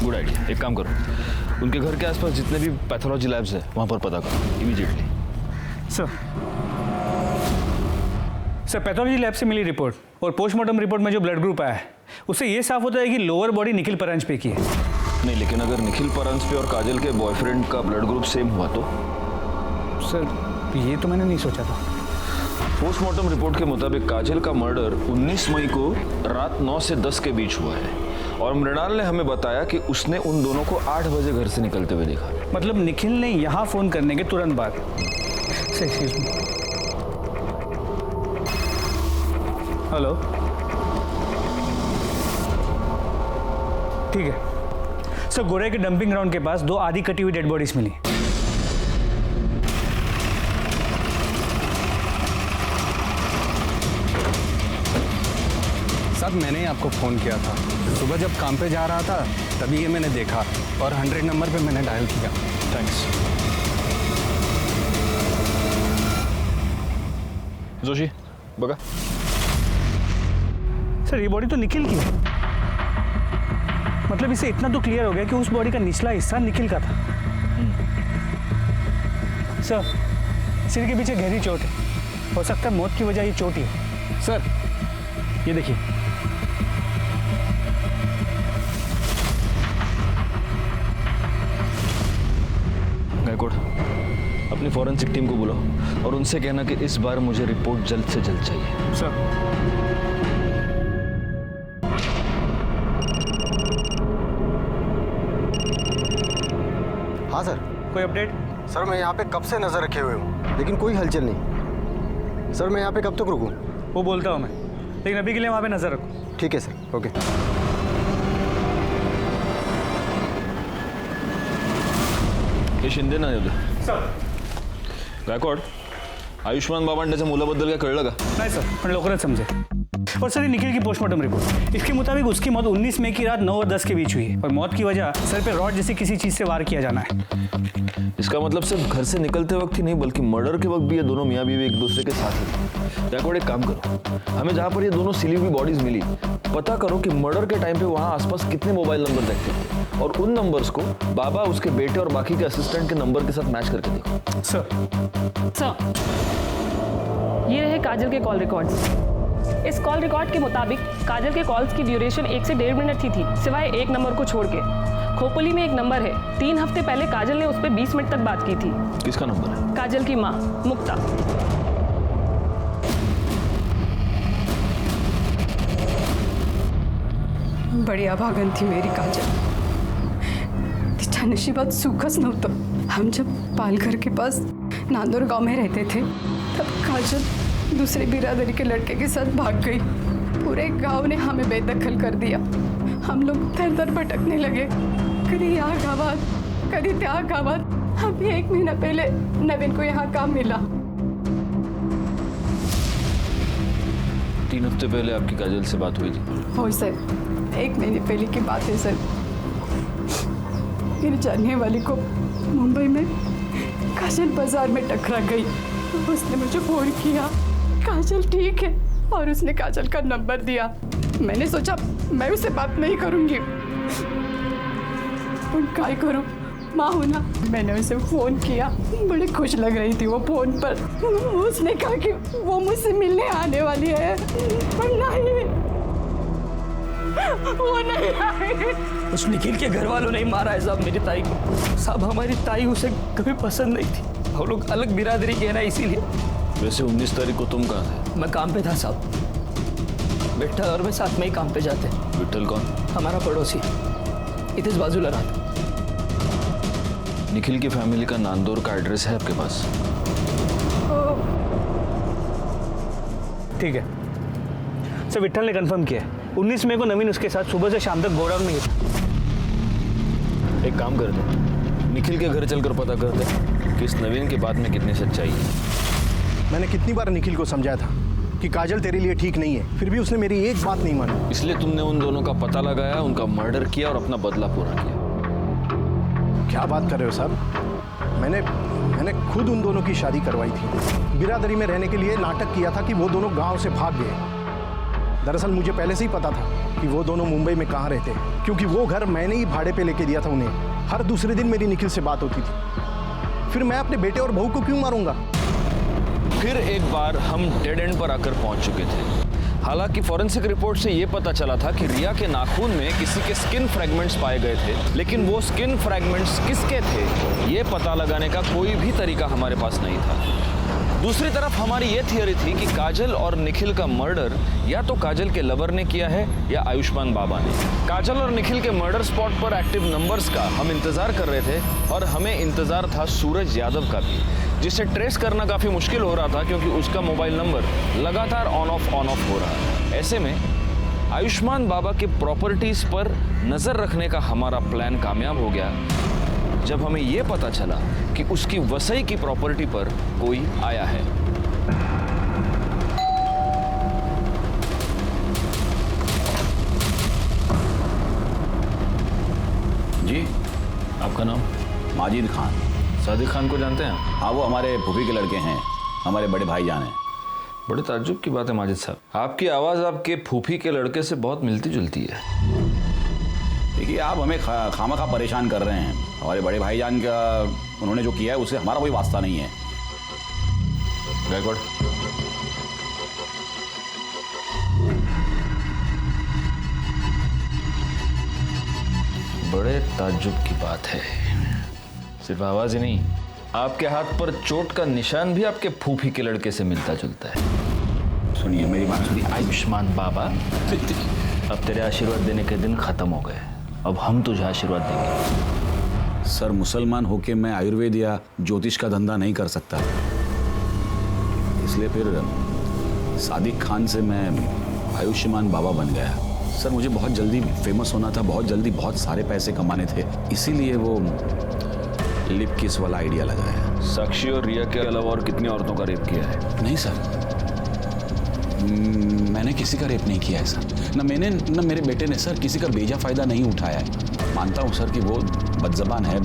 Good idea. एक काम करो, उनके घर के आसपास जितने भी पैथोलॉजी लैब्स हैं वहां पर पता करो इमीडिएटली। सर पैथोलॉजी लैब से मिली रिपोर्ट और पोस्टमार्टम रिपोर्ट में जो ब्लड ग्रुप आया है उससे ये साफ होता है कि लोअर बॉडी निखिल परांजपे की है। नहीं, लेकिन अगर निखिल परांजपे और काजल के बॉयफ्रेंड का ब्लड ग्रुप सेम हुआ तो? सर ये तो मैंने नहीं सोचा था। पोस्टमार्टम रिपोर्ट के मुताबिक काजल का मर्डर 19 मई को रात 9 से 10 के बीच हुआ है और मृणाल ने हमें बताया कि उसने उन दोनों को 8 बजे घर से निकलते हुए देखा। मतलब निखिल ने यहाँ फोन करने के तुरंत बाद। Excuse me. हेलो, ठीक है सर। गोरे के डंपिंग ग्राउंड के पास 2 आधी कटी हुई डेड बॉडीज मिली। साहब मैंने आपको फ़ोन किया था सुबह जब काम पे जा रहा था, तभी ये मैंने देखा और 100 नंबर पे मैंने डायल किया। थैंक्स। जोशी बघा। सर ये बॉडी तो निखिल की है। मतलब इसे इतना तो क्लियर हो गया कि उस बॉडी का निचला हिस्सा निखिल का था। सर सिर के पीछे गहरी चोट है, हो सकता है मौत की वजह ये चोट ही है। सर ये देखिए। गायकवाड़, अपनी फॉरेंसिक टीम को बुलाओ और उनसे कहना कि इस बार मुझे रिपोर्ट जल्द से जल्द चाहिए। सर। हाँ सर। कोई अपडेट? सर मैं यहाँ पे कब से नजर रखे हुए हूँ लेकिन कोई हलचल नहीं। सर मैं यहाँ पे कब तक रुकूँ? वो बोलता हूँ मैं, लेकिन अभी के लिए वहाँ पे नजर रखो। ठीक है सर, ओके। हे शिंदे ना येऊ दे. सर. गायकवाड, आयुष्मान बाबांना त्याच्या मुलाबद्दल काय कळलं का? नाही सर, पण लवकरच समजेल. और सर ये निखिल की पोस्टमार्टम रिपोर्ट, इसके मुताबिक उसकी मौत 19 मई की रात 9 और 10 के बीच हुई है और मौत की वजह सर पे रॉड जैसी किसी चीज से वार किया जाना है। इसका मतलब सिर्फ घर से निकलते वक्त ही नहीं बल्कि मर्डर के वक्त भी ये दोनों मियाँ बीवी एक दूसरे के साथ थे। गायकवाड एक काम करो, हमें जहाँ पर ये दोनों सिली हुई बॉडीज मिली पता करो कि मर्डर के टाइम पे वहाँ आसपास कितने मोबाइल नंबर रखते थे और उन नंबर्स को बाबा, उसके बेटे और बाकी के असिस्टेंट के नंबर के साथ मैच करके देखो। सर, ये रहे काजल के कॉल रिकॉर्ड्स। इस कॉल रिकॉर्ड के मुताबिक काजल के कॉल्स की ड्यूरेशन 1 से 1.5 मिनट ही थी, सिवाय एक नंबर को छोड़ के। खोपोली में एक नंबर है, 3 हफ्ते पहले काजल ने उस पर 20 मिनट तक बात की थी। किसका नंबर है? काजल की माँ मुक्ता। बड़ी अभागन थी मेरी काजल, तिच्या नशिबात सुखच नव्हतं। हम जब पालघर के पास नांदोर गांव में रहते थे तब काजल दूसरे बिरादरी के लड़के के साथ भाग गई। पूरे गांव ने हमें बेदखल कर दिया। हम लोग दर दर भटकने लगे, कभी यहाँ गावात कभी त्या गावात। अभी 1 महीना पहले नवीन को यहाँ काम मिला। 3 हफ्ते पहले आपकी काजल से बात हुई थी? हो सर, 1 महीने पहले की बात है सर। मेरी जानने वाली को मुंबई में काजल बाजार में टकरा गई। उसने मुझे फोन किया, काजल ठीक है, और उसने काजल का नंबर दिया। मैंने सोचा मैं उससे बात नहीं करूंगी, काय करूं, माँ हूं ना। मैंने उसे फोन किया, बड़ी खुश लग रही थी वो फोन पर। उसने कहा कि वो मुझसे मिलने आने वाली है, पर नहीं, वो नहीं आई। उस निखिल के घर वालों ने मारा है साहब मेरी ताई को। साहब हमारी ताई उसे कभी पसंद नहीं थी, हम लोग अलग बिरादरी के ना, इसीलिए। वैसे 19 तारीख को तुम कहाँ थे? मैं काम पे था साहब, विठल और मैं साथ में ही काम पे जाते। विठल कौन? हमारा पड़ोसी, इधर बाजूला रहा। निखिल की फैमिली का नांदौर का एड्रेस है आपके पास? ठीक है सर, विठल ने कंफर्म किया है। 19 मई को नवीन उसके साथ सुबह से शाम तक गोडाउन में ही था। एक काम करते, निखिल के घर चलकर पता करते कि इस नवीन की बात में कितनी सच्चाई है। मैंने कितनी बार निखिल को समझाया था कि काजल तेरे लिए ठीक नहीं है, फिर भी उसने मेरी एक बात नहीं मानी। इसलिए तुमने उन दोनों का पता लगाया, उनका मर्डर किया और अपना बदला पूरा किया। क्या बात कर रहे हो साहब? मैंने खुद उन दोनों की शादी करवाई थी। बिरादरी में रहने के लिए नाटक किया था कि वो दोनों गांव से भाग गए। दरअसल मुझे पहले से ही पता था कि वो दोनों मुंबई में कहाँ रहते हैं, क्योंकि वो घर मैंने ही भाड़े पे लेके दिया था उन्हें। हर दूसरे दिन मेरी निखिल से बात होती थी। फिर मैं अपने बेटे और बहू को क्यों मारूंगा? फिर एक बार हम डेड एंड पर आकर पहुंच चुके थे। हालांकि फॉरेंसिक रिपोर्ट से यह पता चला था कि रिया के नाखून में किसी के स्किन फ्रैगमेंट्स पाए गए थे, लेकिन वो स्किन फ्रैगमेंट्स किसके थे ये पता लगाने का कोई भी तरीका हमारे पास नहीं था। दूसरी तरफ हमारी ये थियरी थी कि काजल और निखिल का मर्डर या तो काजल के लवर ने किया है या आयुष्मान बाबा ने। काजल और निखिल के मर्डर स्पॉट पर एक्टिव नंबर्स का हम इंतजार कर रहे थे और हमें इंतजार था सूरज यादव का भी, जिसे ट्रेस करना काफी मुश्किल हो रहा था क्योंकि उसका मोबाइल नंबर लगातार ऑन ऑफ हो रहा है। ऐसे में आयुष्मान बाबा के प्रॉपर्टीज पर नजर रखने का हमारा प्लान कामयाब हो गया जब हमें यह पता चला कि उसकी वसई की प्रॉपर्टी पर कोई आया है। जी, आपका नाम? माजिद खान। सादिक खान को जानते हैं? हाँ, वो हमारे फूफी के लड़के हैं, हमारे बड़े भाईजान हैं। बड़े ताज्जुब की बात है माजिद साहब, आपकी आवाज़ आपके फूफी के लड़के से बहुत मिलती जुलती है। देखिए, आप हमें खामखा परेशान कर रहे हैं। हमारे बड़े भाईजान का उन्होंने जो किया है उससे हमारा कोई वास्ता नहीं है। गायकवाड़, बड़े ताज्जुब की बात है। सिर्फ आवाज ही नहीं, आपके हाथ पर चोट का निशान भी आपके फूफी के लड़के से मिलता जुलता है। सुनिए मेरी बात सुनिए। आयुष्मान बाबा, अब तेरे आशीर्वाद देने के दिन खत्म हो गए, अब हम तुझे आशीर्वाद देंगे। सर, मुसलमान होके मैं आयुर्वेद या ज्योतिष का धंधा नहीं कर सकता, इसलिए फिर सादिक खान से मैं आयुष्मान बाबा बन गया। सर, मुझे बहुत जल्दी फेमस होना था, बहुत जल्दी बहुत सारे पैसे कमाने थे, इसीलिए वो लिप किस वाला आइडिया लगाया। साक्षी और रिया के अलावा और कितनी औरतों का रेप किया है? नहीं सर, मैंने किसी का रेप नहीं किया है सर। न मैंने न मेरे बेटे ने सर किसी का बेजा फायदा नहीं उठाया है। मानता हूँ सर कि वो बदजबान है,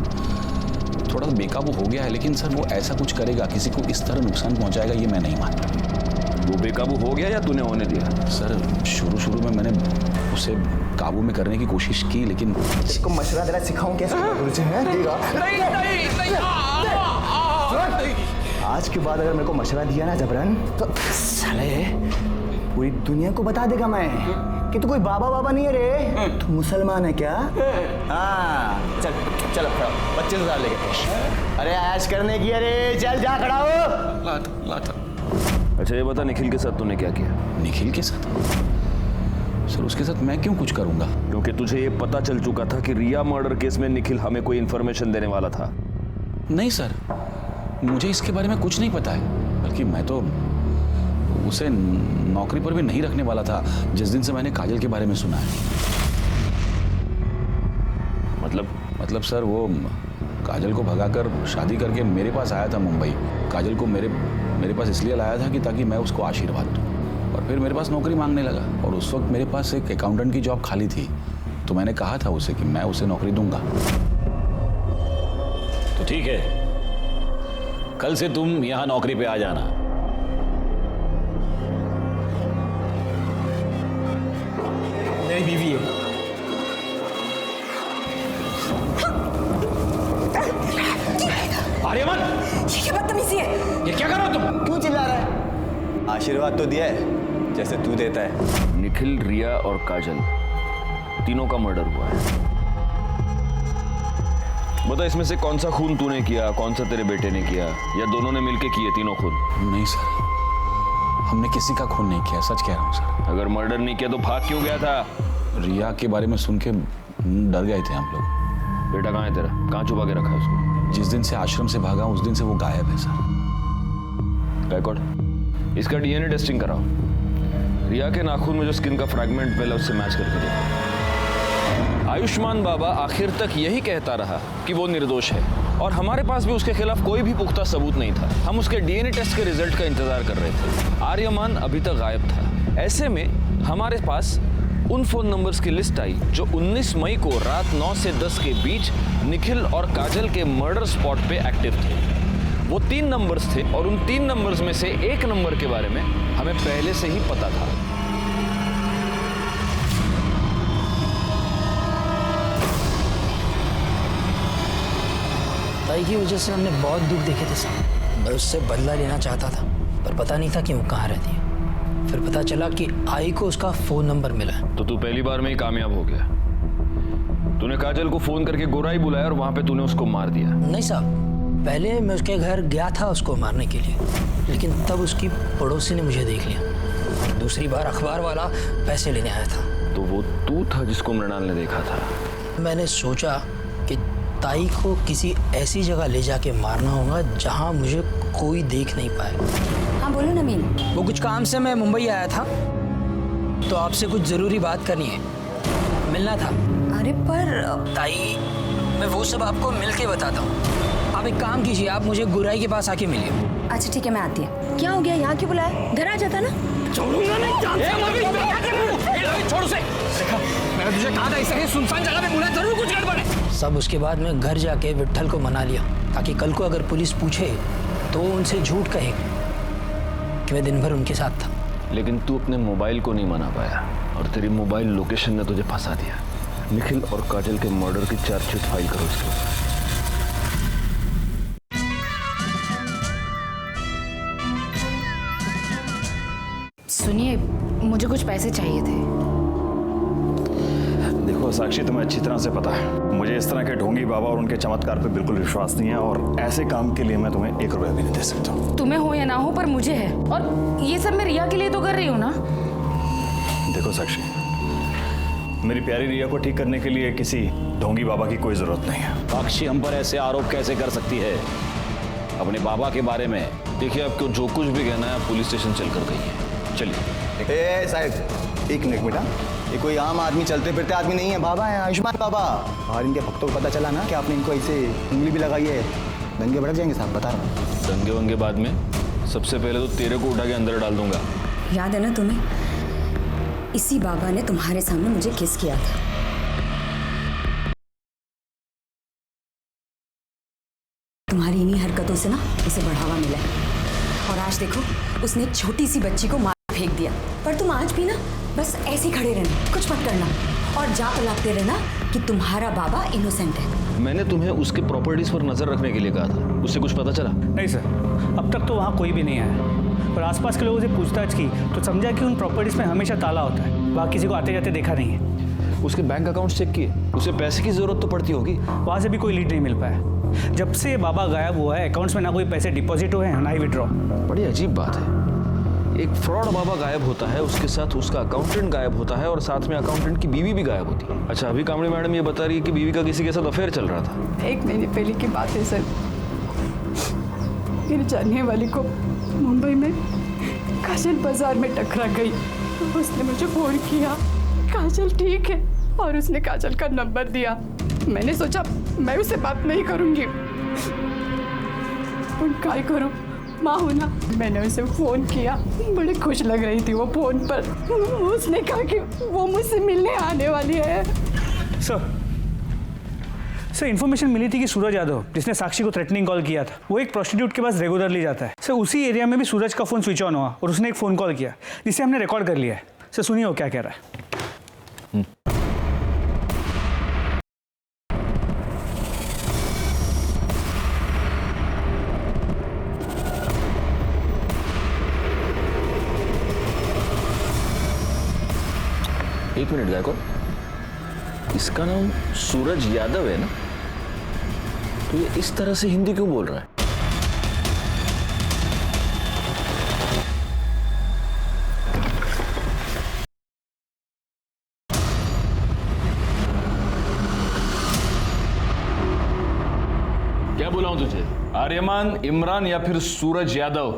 थोड़ा बेकाबू हो गया है, लेकिन सर वो ऐसा कुछ करेगा, किसी को इस तरह नुकसान पहुंचाएगा, ये मैं नहीं मानता। वो बेकाबू हो गया या तूने होने दिया? सर, शुरू में मैंने उसे काबू में करने की कोशिश की, लेकिन इसको मशवरा देना सिखाऊं कैसे? आज के बाद अगर मेरे को मशवरा दिया ना जबरन, तो साले पूरी दुनिया को बता देगा मैं कि तू कोई बाबा नहीं है रे, तू मुसलमान है क्या? हाँ, चल 25,000 लेके। अरे ऐश करने की, अरे चल जा खड़ा हो। लाता। अच्छा ये बता, निखिल के साथ तूने क्या किया? निखिल के साथ? सर, उसके साथ मैं क्यों कुछ करूंगा? क्योंकि तुझे ये पता चल चुका था कि रिया मर्डर केस में निखिल हमें कोई इन्फॉर्मेशन देने वाला था। नहीं सर, मुझे इसके बारे में कुछ नहीं पता है, बल्कि मैं तो उसे नौकरी पर भी नहीं रखने वाला था जिस दिन से मैंने काजल के बारे में सुना है। मतलब सर, वो काजल को भगाकर शादी करके मेरे पास आया था मुंबई। काजल को मेरे पास इसलिए लाया था कि ताकि मैं उसको आशीर्वाद दूं, और फिर मेरे पास नौकरी मांगने लगा, और उस वक्त मेरे पास एक अकाउंटेंट की जॉब खाली थी, तो मैंने कहा था उसे कि मैं उसे नौकरी दूंगा। तो ठीक है, कल से तुम यहां नौकरी पे आ जाना। मेरी बीवी है। आर्यमन, ये क्या बदतमीजी है? ये क्या कर रहे हो तुम? क्यों चिल्ला रहा है? आशीर्वाद तो दिया है जैसे तू देता है। निखिल, रिया और काजल तीनों का मर्डर हुआ है। बता, इसमें से कौन सा खून तूने किया, कौन सा तेरे बेटे ने किया, या दोनों ने मिलके किए तीनों खून? नहीं सर, हमने किसी का खून नहीं किया, सच कह रहा हूँ सर। अगर मर्डर नहीं किया तो भाग क्यों गया था? रिया के बारे में सुन के डर गए थे हम लोग। बेटा कहाँ है तेरा? कहाँ छुपा के रखा है उसको? जिस दिन से आश्रम से भागा उस दिन से वो गायब है सर। गायकवाड़, इसका डीएनए टेस्टिंग कराओ। रिया के नाखून में जो स्किन का फ्रैगमेंट मिला उससे मैच करके देखो। आयुष्मान बाबा आखिर तक यही कहता रहा कि वो निर्दोष है, और हमारे पास भी उसके खिलाफ कोई भी पुख्ता सबूत नहीं था। हम उसके डीएनए टेस्ट के रिजल्ट का इंतजार कर रहे थे। आर्यमान अभी तक गायब था। ऐसे में हमारे पास उन फोन नंबर्स की लिस्ट आई जो 19 मई को रात 9 से 10 के बीच निखिल और काजल के मर्डर स्पॉट पे एक्टिव थे। वो 3 नंबर्स थे, और उन 3 नंबर्स में से एक नंबर के बारे में हमें पहले से ही पता था। ताई की वजह से हमने बहुत दुख देखे थे साहब। मैं उससे बदला लेना चाहता था, पर पता नहीं था कि वो कहाँ रहती है। फिर पता चला कि आई को उसका फ़ोन नंबर मिला है। तो तू पहली बार में ही कामयाब हो गया। तूने काजल को फ़ोन करके गोराई बुलाया और वहाँ पे तूने उसको मार दिया। नहीं साहब, पहले मैं उसके घर गया था उसको मारने के लिए, लेकिन तब उसकी पड़ोसी ने मुझे देख लिया। दूसरी बार अखबार वाला पैसे लेने आया था। तो वो तू था जिसको मृणाल ने देखा था? मैंने सोचा कि ताई को किसी ऐसी जगह ले जाके मारना होगा जहां मुझे कोई देख नहीं पाए। हाँ बोलो नमीन। वो कुछ काम से मैं मुंबई आया था, तो आपसे कुछ ज़रूरी बात करनी है, मिलना था। अरे पर ताई, मैं वो सब आपको मिल के बताता हूँ। आप एक काम कीजिए, आप मुझे गुराई के पास आके मिलिए। अच्छा ठीक है, मैं आती हूँ। क्या हो गया, यहाँ क्यों बुलाया? घर आ जाता ना। छोड़ूंगा नहीं। छोड़ उसे। देखा, मैंने तुझे कहा था इसे सुनसान जगह पे बुला, जरूर कुछ गड़बड़ है। सब उसके बाद मैं घर जाके विट्ठल को मना लिया, ताकि कल को अगर पुलिस पूछे तो उनसे झूठ कहे कि मैं दिन भर उनके साथ था। लेकिन तू अपने मोबाइल को नहीं मना पाया और तेरी मोबाइल लोकेशन ने तुझे फंसा दिया। निखिल और काजल के मर्डर की चार्जशीट फाइल करो इसके ऊपर। सुनिए, मुझे कुछ पैसे चाहिए थे। देखो साक्षी, तुम्हें अच्छी तरह से पता है मुझे इस तरह के ढोंगी बाबा और उनके चमत्कार पे बिल्कुल विश्वास नहीं है, और ऐसे काम के लिए मैं तुम्हें 1 रुपया भी नहीं दे सकता हूँ। तुम्हें हो या ना हो, पर मुझे है, और ये सब मैं रिया के लिए तो कर रही हूँ ना। देखो साक्षी, मेरी प्यारी रिया को ठीक करने के लिए किसी ढोंगी बाबा की कोई जरूरत नहीं है। साक्षी हम पर ऐसे आरोप कैसे कर सकती है अपने बाबा के बारे में? देखिए, आपको जो कुछ भी कहना है पुलिस स्टेशन चलकर कहिए। चलिए। साहब एक मिनट बेटा, ये कोई आम आदमी, चलते फिरते आदमी नहीं है, बाबा है, आयुष्मान बाबा। और इनके भक्तों को पता चला ना कि आपने इनको ऐसे उंगली भी लगाई है, दंगे भड़क जाएंगे साहब, बता रहा हूँ। दंगे वंगे बाद में, सबसे पहले तो तेरे को उठा के अंदर डाल दूंगा। याद है ना तुम्हें, इसी बाबा ने तुम्हारे सामने मुझे किस किया था। तुम्हारी इन्हीं हरकतों से ना उसे बढ़ावा मिला है, और आज देखो उसने एक छोटी सी बच्ची को मार फेंक दिया। पर तुम आज भी ना बस ऐसे खड़े रहना, कुछ मत करना, और जाप लागते रहना कि तुम्हारा बाबा इनोसेंट है। मैंने तुम्हें उसके प्रॉपर्टीज पर नजर रखने के लिए कहा था, उससे कुछ पता चला? नहीं सर, अब तक तो वहाँ कोई भी नहीं आया, पर आसपास के लोगों से पूछताछ की तो समझा कि उन प्रॉपर्टीज में हमेशा ताला होता है, वहाँ किसी को आते जाते देखा नहीं है। उसके बैंक अकाउंट चेक किए? उसे पैसे की जरूरत तो पड़ती होगी। वहाँ से भी कोई लीड नहीं मिल पाया। जब से बाबा गायब हुआ है, अकाउंट्स में ना कोई पैसे डिपॉजिट हुए हैं ना ही विड्रॉ। बड़ी अजीब बात है, एक फ्रॉड बाबा गायब होता है, उसके साथ उसका अकाउंटेंट गायब होता है, और साथ में अकाउंटेंट की बीवी भी गायब होती है। अच्छा, अभी कामड़ी मैडम ये बता रही है कि बीवी का किसी के साथ अफेयर चल रहा था। 1 महीने पहले की बात है सर। मेरी जानने वाली को मुंबई में काजल बाजार में टकरा गई। उसने मुझे फोन किया, काजल ठीक है, और उसने काजल का नंबर दिया। मैंने सोचा मैं उससे बात नहीं करूंगी, क्या करूं, माँ हूं ना। मैंने उसे फोन किया, बड़ी खुश लग रही थी वो फोन पर। उसने कहा कि वो मुझसे मिलने आने वाली है। सर इन्फॉर्मेशन मिली थी कि सूरज यादव, जिसने साक्षी को थ्रेटनिंग कॉल किया था, वो एक प्रोस्टिट्यूट के पास रेगुलरली जाता है। सर उसी एरिया में भी सूरज का फ़ोन स्विच ऑन हुआ और उसने एक फ़ोन कॉल किया, जिसे हमने रिकॉर्ड कर लिया है। सर सुनिए वो क्या कह रहा है। एक मिनट गायको, इसका नाम सूरज यादव है ना? तो ये इस तरह से हिंदी क्यों बोल रहा है? क्या बुलाऊं तुझे? आर्यमान, इमरान या फिर सूरज यादव?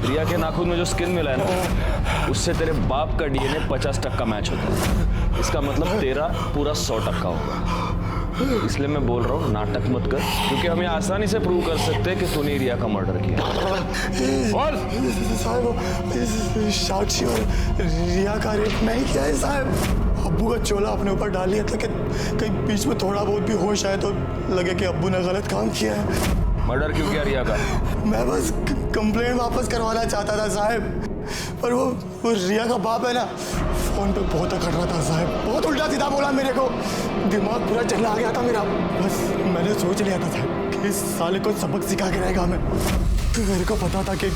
रिया के नाखून में जो स्किन मिला है ना, उससे तेरे बाप का डीएनए 50% मैच होता है। इसका मतलब तेरा पूरा 100% होगा। इसलिए मैं बोल रहा हूँ नाटक मत कर, क्योंकि हमें आसानी से प्रूव कर सकते हैं कि तूने रिया का मर्डर किया। बोल साहब, साक्षी और रिया का रेप नहीं किया है साहब। अब्बू का चोला अपने ऊपर डाल लिया था कि कहीं बीच में थोड़ा बहुत भी होश आए तो लगे कि अब्बू ने गलत काम किया है। मर्डर क्यों किया रिया का? मैं बस कंप्लेंट वापस करवाना चाहता था साहब, पर वो रिया का बाप है ना, फोन पे बहुत अकड़ रहा था साहब, बहुत उल्टा सीधा बोला मेरे को, दिमाग पूरा चला आ गया था मेरा। बस मैंने सोच लिया था साहब कि इस साले को सबक सिखा के रहेगा मैं। मेरे को पता था कि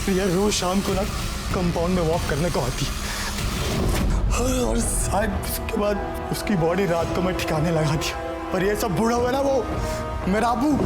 रिया रोज शाम को ना कंपाउंड में वॉक करने को आती, और शायद उसके बाद उसकी बॉडी रात को मैं ठिकाने लगा दिया। पर ये सब बूढ़ा हुआ ना वो मेरा अबू,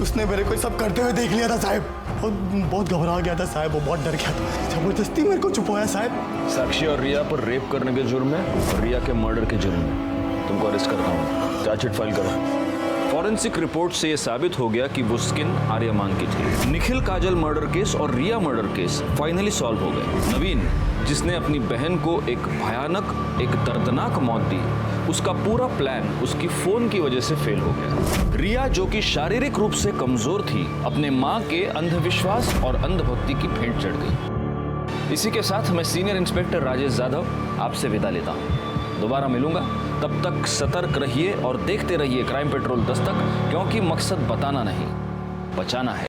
उसने मेरे को सब करते हुए देख लिया था साहब, और बहुत घबरा गया था साहब, वो बहुत डर गया था, जबरदस्ती मेरे को छुपाया साहब। साक्षी और रिया पर रेप करने के जुर्म में और रिया के मर्डर के जुर्म में तुमको अरेस्ट करता हूँ। चार्जशीट फाइल करो। फॉरेंसिक रिपोर्ट से यह साबित हो गया कि वो स्किन आर्यमान की थी। निखिल काजल मर्डर केस और रिया मर्डर केस फाइनली सॉल्व हो गए। नवीन, जिसने अपनी बहन को एक भयानक, एक दर्दनाक मौत दी, उसका पूरा प्लान उसकी फोन की वजह से फेल हो गया। रिया, जो कि शारीरिक रूप से कमजोर थी, अपने मां के अंधविश्वास और अंधभक्ति की भेंट चढ़ गई। इसी के साथ मैं सीनियर इंस्पेक्टर राजेश जाधव आपसे विदा लेता हूं। दोबारा मिलूंगा, तब तक सतर्क रहिए और देखते रहिए क्राइम पेट्रोल दस्तक, क्योंकि मकसद बताना नहीं, बचाना है।